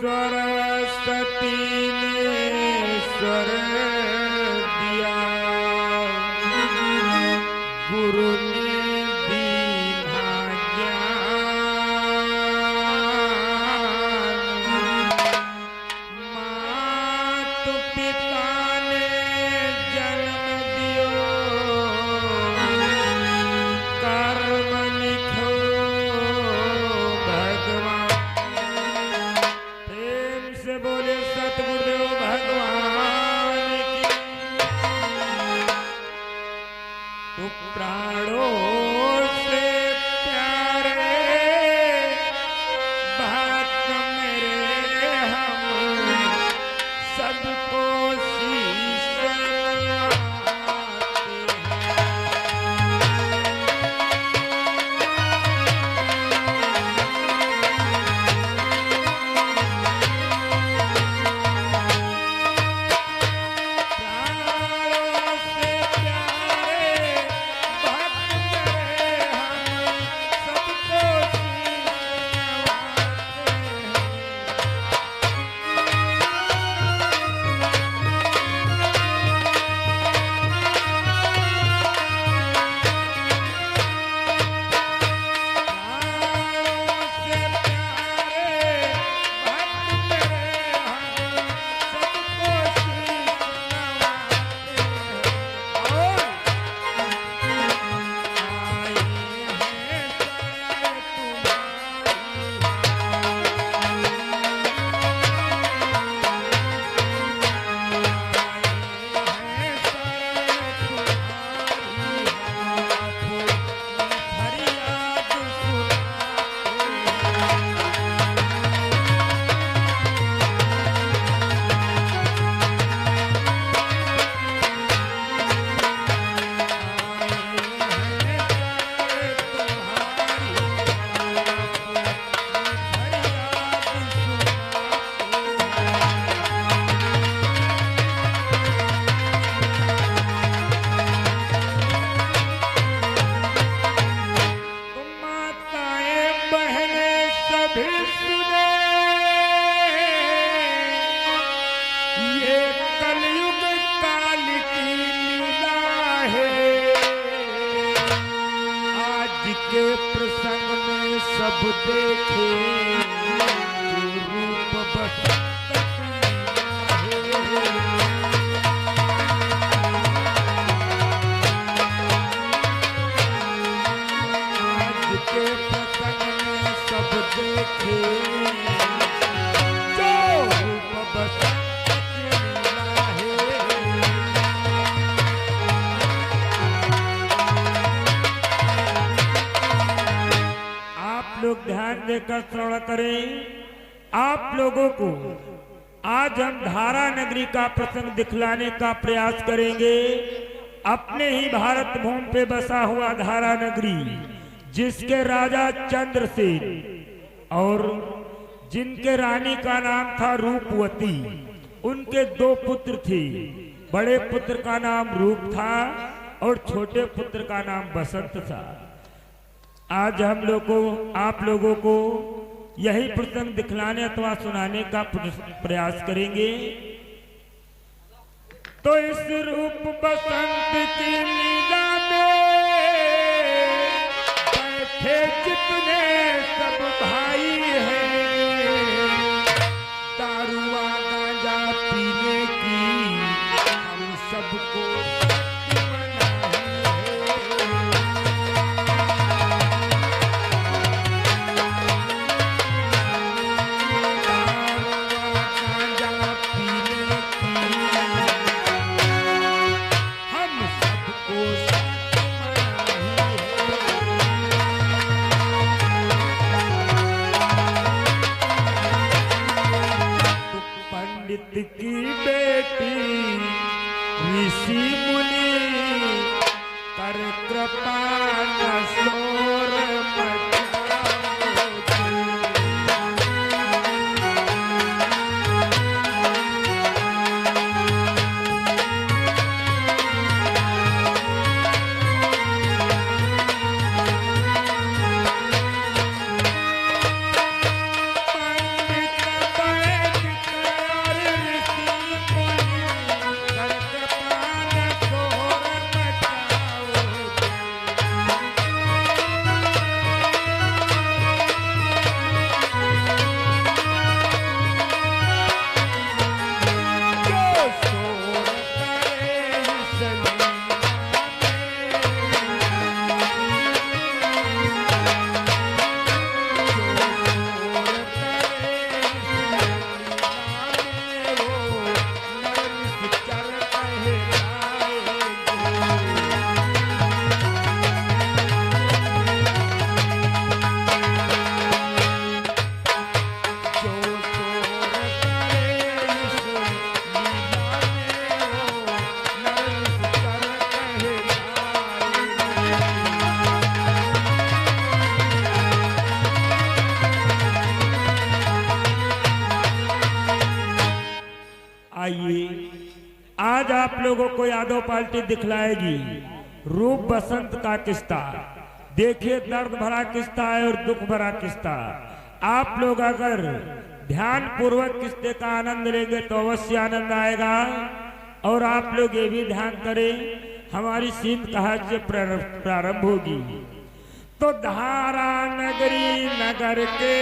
सरस्वती ने स्वर दिया, गुरु ने दीना ज्ञान, मात पिता ने जन्म दियो, कर्म लिखो भगवान। प्रेम से बोले सतगुरुदेव भगवान की। तो प्राणों से प्यारे भक्त मेरे, हम सबको शीश नवाते के प्रसंग में सब देखे रूप बसंत आज के प्रसंग में सब देखे जो रूप बसंत लोग ध्यान देकर श्रवण करें। आप लोगों को आज हम धारा नगरी का प्रसंग दिखलाने का प्रयास करेंगे। अपने ही भारत भूमि पे बसा हुआ धारा नगरी, जिसके राजा चंद्रसेन और जिनके रानी का नाम था रूपवती, उनके दो पुत्र थे। बड़े पुत्र का नाम रूप था और छोटे पुत्र का नाम बसंत था। आज हम लोग को आप लोगों को यही प्रसंग दिखलाने अथवा सुनाने का प्रयास करेंगे। तो इस रूप बसंत की लीला में बैठे जितने सब भाई हैं, दारुआ गांजा पीने की हम सबको की बेटी ऋषि मुनि कर कृपा न शोर पंडित आइए, आज आप लोगों को यादव पार्टी दिखलाएगी रूप बसंत का किस्सा। देखिए, दर्द भरा किस्सा है और दुख भरा किस्सा। आप लोग अगर ध्यान पूर्वक किस्से का आनंद लेंगे तो अवश्य आनंद आएगा। और आप लोग ये भी ध्यान करें, हमारी सीन कहाँ से प्रारंभ होगी। तो धारा नगरी नगर के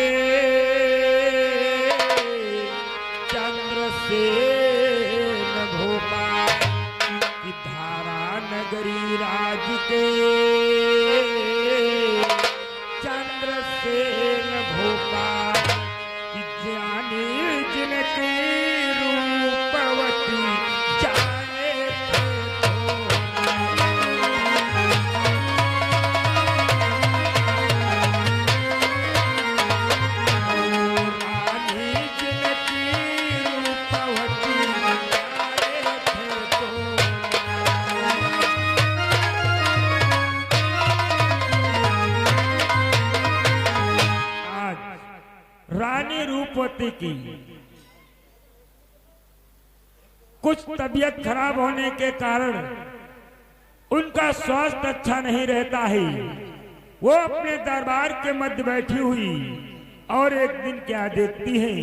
चंद्रसेन भोपाल की, धारा नगरी राज के चंद्रसेन भोपाल की, जानी जिनकी रूपवती जाए रानी रूपवती की कुछ तबीयत खराब होने के कारण उनका स्वास्थ्य अच्छा नहीं रहता है। वो अपने दरबार के मध्य बैठी हुई और एक दिन क्या देखती है,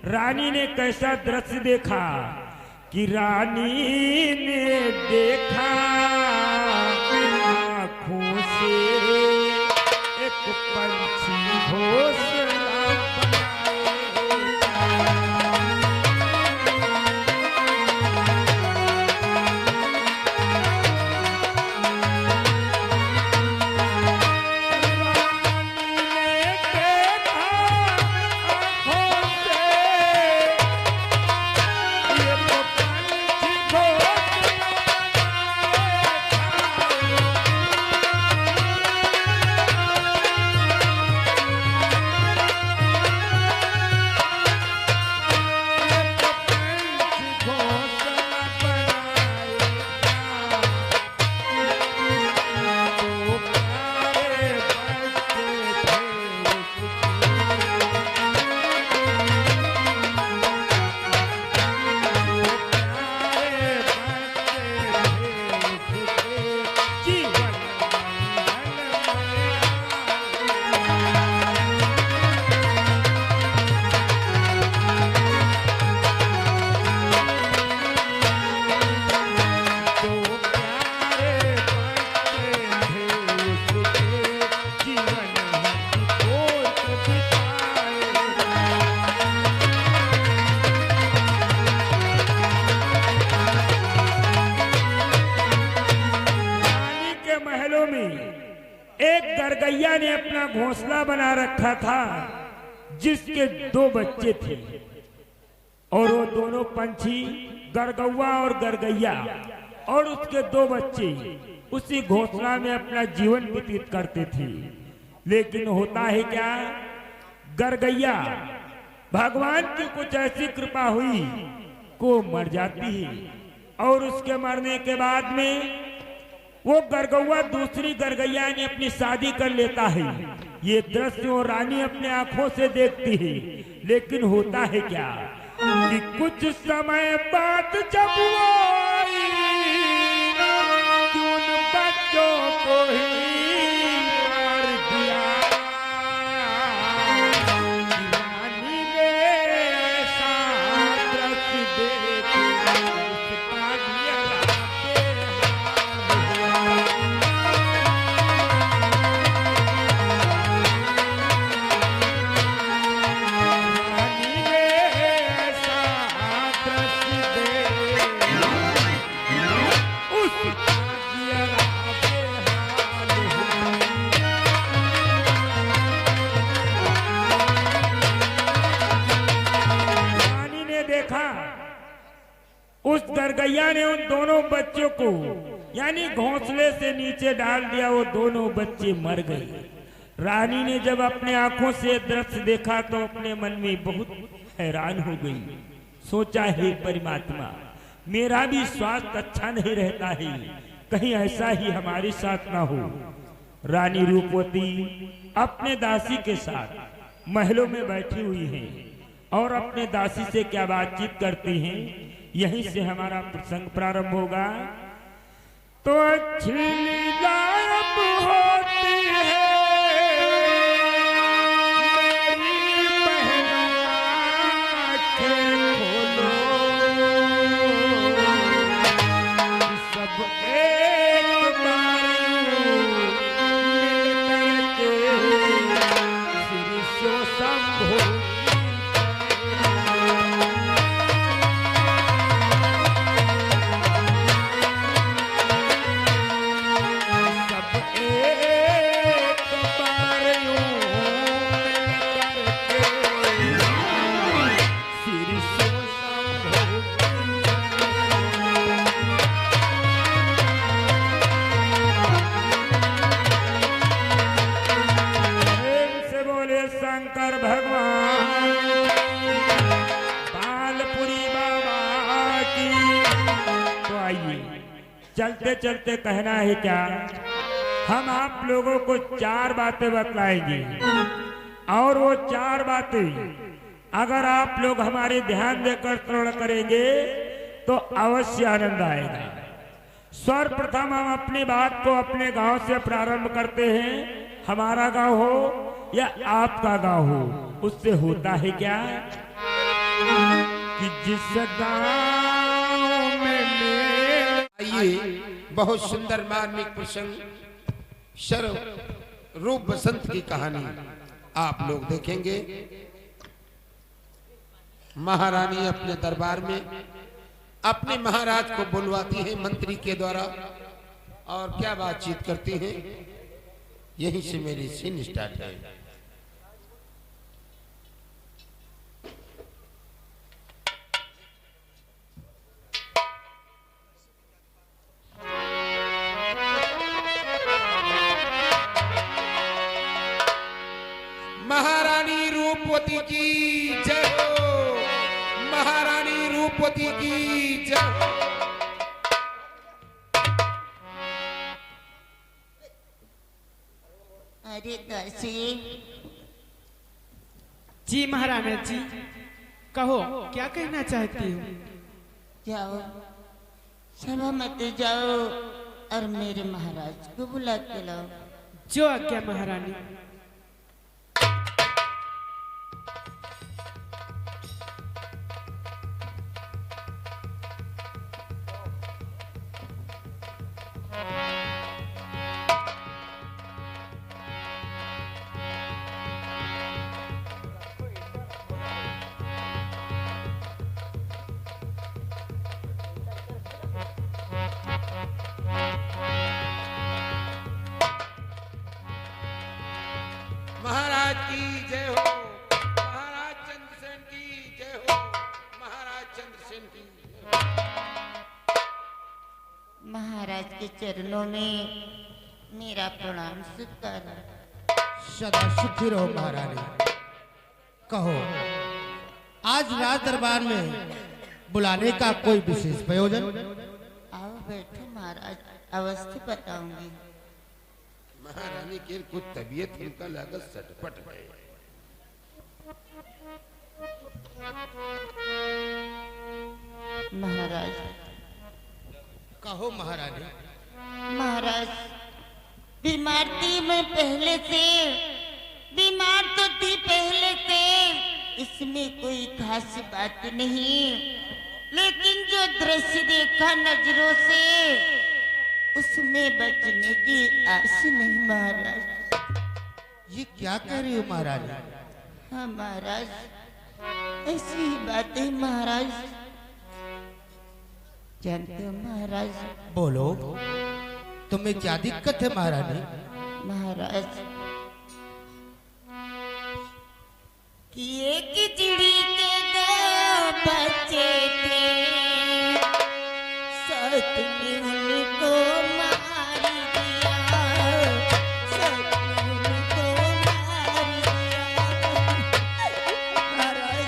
रानी ने कैसा दृश्य देखा कि रानी ने देखा आँखों से एक पंछी घोंसला गरगैया ने अपना घोंसला बना रखा था जिसके 2 बच्चे थे और वो दोनों पंछी गरगौआ और गरगैया और उसके 2 बच्चे उसी घोंसला में अपना जीवन व्यतीत करते थे। लेकिन होता है क्या, गरगैया भगवान की कुछ ऐसी कृपा हुई को मर जाती है और उसके मरने के बाद में वो गरगौआ दूसरी गरगैया ने अपनी शादी कर लेता है। ये दृश्य वो रानी अपने आंखों से देखती है। लेकिन होता है क्या कि कुछ समय बाद जब वो आई कि उन बच्चों को ही मार दिया। रानी ने ऐसा दृश्य देखा, उसका उस गरगैया ने उन दोनों बच्चों को यानी घोंसले से नीचे डाल दिया। वो दोनों बच्चे मर गए। रानी ने जब अपने आंखों से दृश्य देखा तो अपने मन में बहुत हैरान हो गई। सोचा, हे परमात्मा, मेरा भी स्वास्थ्य अच्छा नहीं रहता है, कहीं ऐसा ही हमारे साथ ना हो। रानी रूपवती अपने दासी के साथ महलों में बैठी हुई हैं और अपने दासी से क्या बातचीत करती हैं यहीं से हमारा प्रसंग प्रारंभ होगा। तो अच्छी लीला अब होती है मेरी बहनों आंखें खोलो, सब एक बारी मिल करके श्री सो शंभो। शंकर भगवान बालपुरी बाबा की। तो आइए चलते चलते कहना है क्या, हम आप लोगों को 4 बातें बतलाएंगे और वो 4 बातें अगर आप लोग हमारे ध्यान देकर श्रवण करेंगे तो अवश्य आनंद आएगा। सर्वप्रथम हम अपनी बात को अपने गांव से प्रारंभ करते हैं। हमारा गांव हो या आपका गांव हो, उससे होता है क्या कि जिस गांव में आइए बहुत सुंदर मार्मिक प्रसंग सर्व रूप बसंत की कहानी आप लोग देखेंगे। महारानी अपने दरबार में अपने महाराज को बुलवाती है मंत्री के द्वारा और क्या बातचीत करती हैं, यहीं से मेरी सीन स्टार्ट है। महारानी रूपवती की जय हो, महारानी रूपवती की जय हो। अरे दासी जी महारानी जी, कहो क्या कहना चाहती हो? जाओ सभा मत जाओ और मेरे महाराज को बुला के लाओ। जो आज्ञा महारानी। महाराज की जय हो, महाराज चंद्रसेन की जय हो, महाराज चंद्रसेन की जय हो। महाराज के चरणों में मेरा प्रणाम स्वीकार। सदा सुखी रहो महारानी। कहो आज राज दरबार में बुलाने का कोई विशेष प्रयोजन? आओ बैठो महाराज, अवस्था बताऊंगी। महारानी की कुछ तबीयत उनका लागत सटपट है। महाराज कहो महारानी। महाराज बीमार थी मैं पहले से, बीमार तो थी पहले से, इसमें कोई खास बात नहीं, लेकिन जो दृश्य देखा नजरों से उसमें बचने की आस नहीं महाराज। ये क्या कह रही हो महारानी? हाँ महाराज, ऐसी ही बात है महाराज। जानते हो महाराज? बोलो तुम्हें क्या दिक्कत है महारानी? महाराज कि एक चिड़ी के 2 बच्चे थे, सत ने उनको मार दिया, सत ने उनको मार दिया। महाराज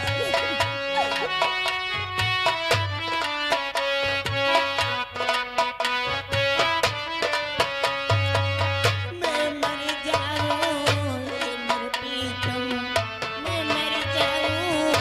मैं मर जाऊं, ये मर पीतम, मैं मर जाऊं,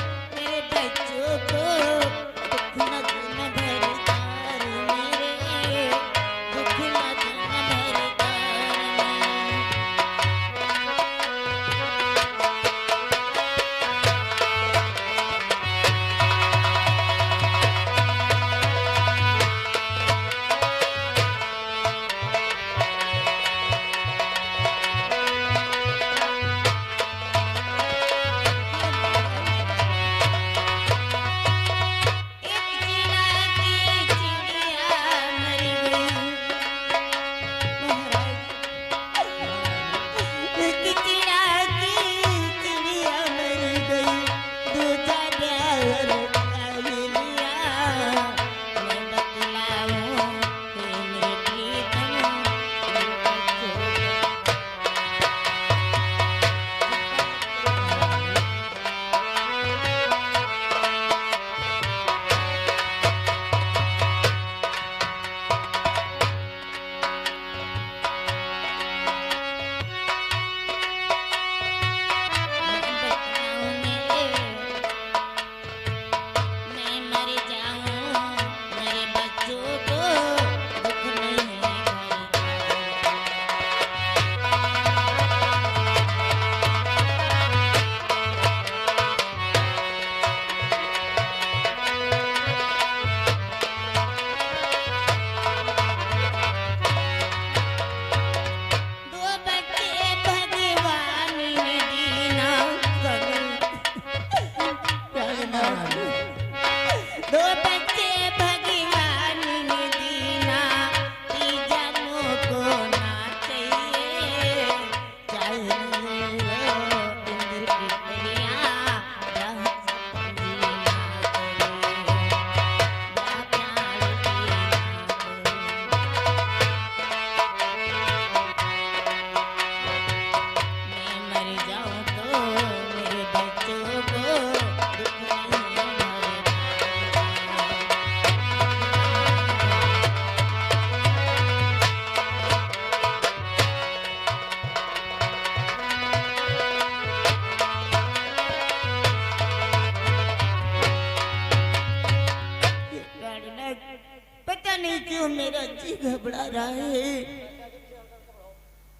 नहीं क्यों मेरा जी घबरा रहा है।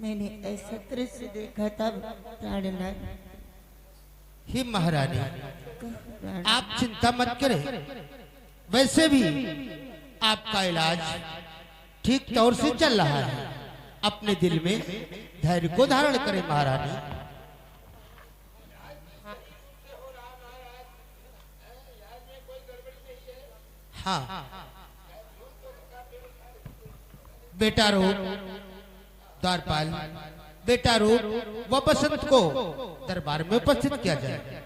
मैंने ऐसा दृश्य देखा था प्राणनाथ। ही महारानी, प्राण- आप चिंता मत करें। वैसे भी आपका इलाज ठीक तौर से चल रहा है। अपने दिल में धैर्य को धारण करें महारानी। हाँ, बेटा रूप द्वारपाल, बेटा रूप व बसंत को दरबार में उपस्थित किया जाए।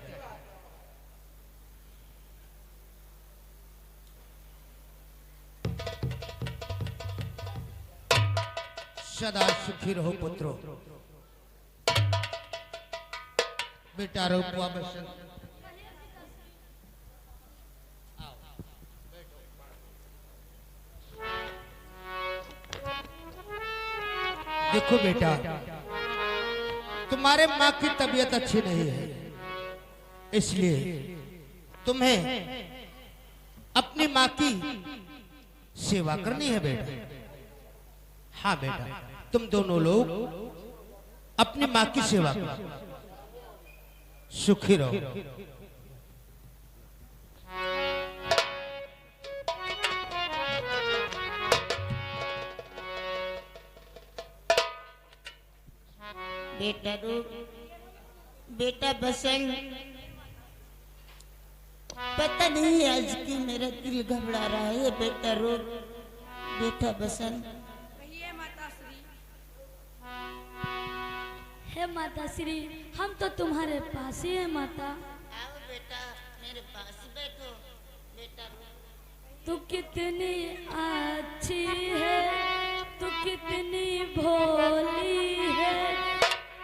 सदा सुखी रहो पुत्रो। बेटा रूप व बसंत, देखो बेटा, तुम्हारे माँ की तबीयत अच्छी नहीं है, इसलिए तुम्हें अपनी माँ की सेवा करनी है बेटा। हाँ बेटा, तुम दोनों लोग अपनी माँ की सेवा करो, सुखी रहो। बेटा रूप, बेटा बसंत, पता नहीं आज क्यों मेरा दिल घबरा रहा है। बेटा रूप, बेटा बसंत। हे माता श्री, हम तो तुम्हारे पास ही है माता। आओ बेटा, मेरे पास बैठो। बेटा रूप, तू कितनी अच्छी है, तू कितनी भोली है,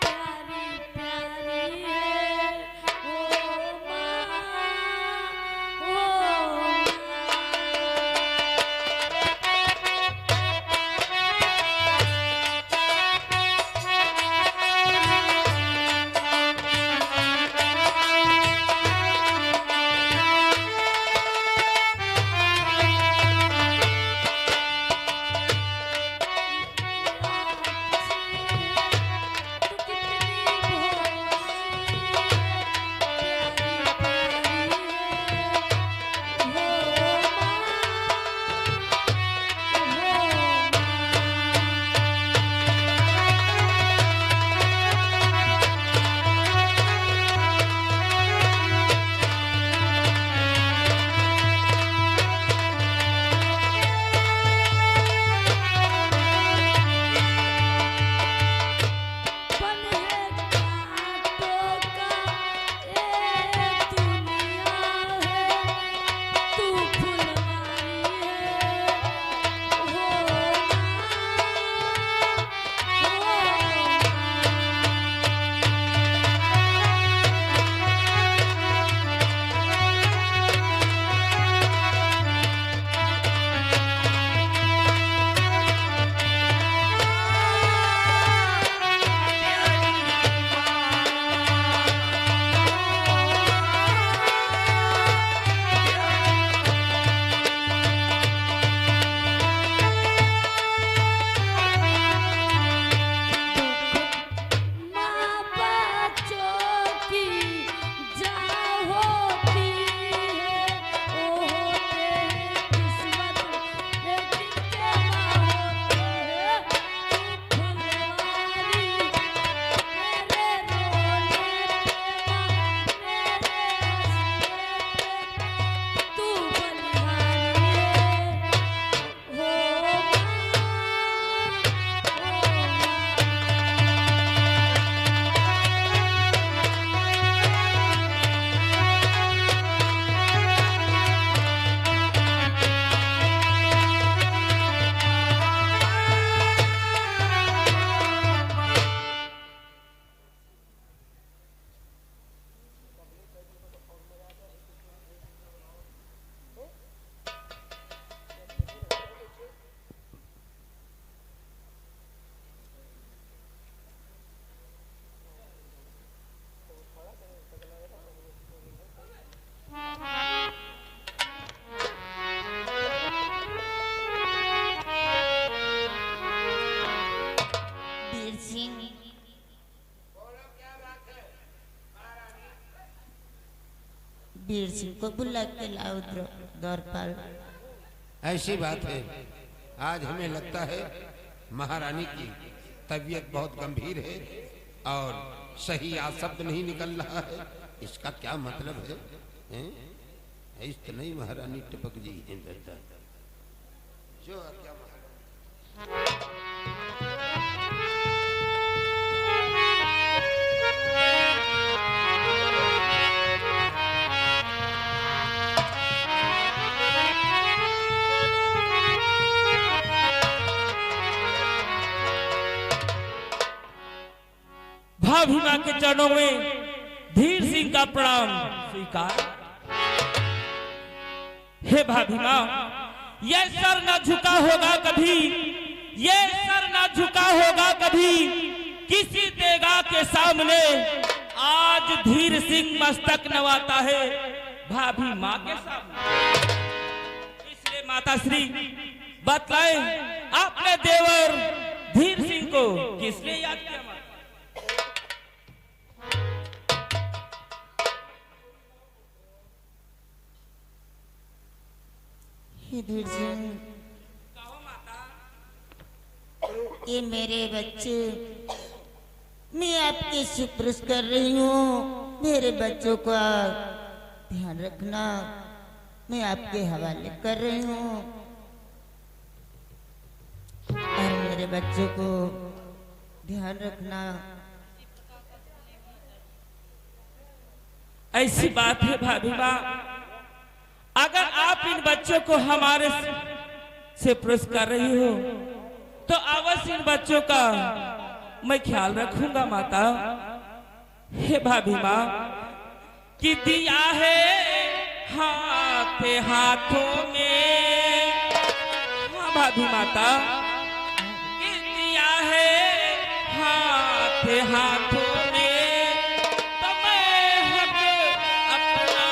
प्यारी प्यारी है ओ माँ, ओ माँ। वीर सिंह को बुला के लाओ द्वारपाल। ऐसी बात है, आज हमें लगता है महारानी की तबीयत बहुत गंभीर है और सही आज शब्द नहीं निकल रहा है। इसका क्या मतलब है? इस तो नहीं महारानी टपक जी हैं बेटा जो क्या भाभी माँ के चरणों में धीर सिंह का प्रणाम स्वीकार। हे भाभी माँ, ये सर न झुका होगा कभी, ये सर न झुका होगा कभी किसी तेगा के सामने। आज धीर सिंह मस्तक नवाता है भाभी माँ के सामने। इसलिए माता श्री बतलाएं, आपने देवर धीर सिंह को किस लिए याद किया? धीर सिंह, ये मेरे बच्चे, मैं आपके सुपुर्द कर रही हूँ। मेरे बच्चों का ध्यान रखना, मैं आपके हवाले कर रही हूँ और मेरे बच्चों को ध्यान रखना। ऐसी बात है भाभी माँ, अगर आप इन बच्चों को हमारे से पुरस्कार कर रही हो तो अवश्य इन बच्चों का मैं ख्याल रखूंगा माता। हे भाभी माँ, कि दिया है हाथ हाथों में, हाँ भाभी माता, कि दिया है हाथ हाथों में, तो मैं हक अपना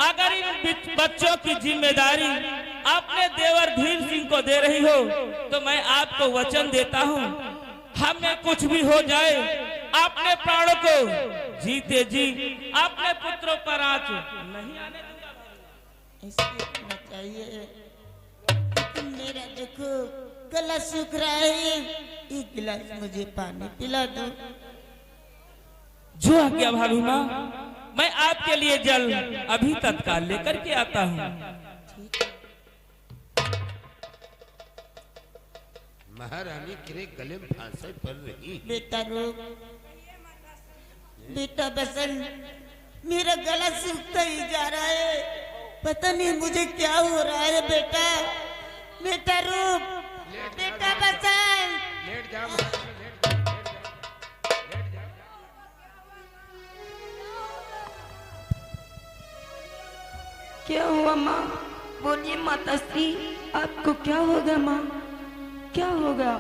अगर इन बच्चों की जिम्मेदारी अपने देवर धीर सिंह को दे रही हो तो मैं आपको वचन देता हूँ, हमें कुछ भी हो जाए अपने प्राणों को जीते जी अपने पुत्रों पर आंच नहीं आने दूंगा। ऐसे होना चाहिए। मेरा देखो गला सूख रहा है, एक गिलास मुझे पानी पिला दो। जो आज्ञा भाभी माँ, मैं आपके लिए जल अभी तत्काल लेकर के आता हूँ। महारानी तेरे गले में फांसे पड़ रही। बेटा रुक, बेटा बसंत, मेरा गला सूखता ही जा रहा है, पता नहीं मुझे क्या हो रहा है। बेटा बेटा रुक, बेटा बसंत, लेट जा। क्या हुआ माँ? बोलिए माता श्री, आपको क्या होगा माँ? क्या होगा?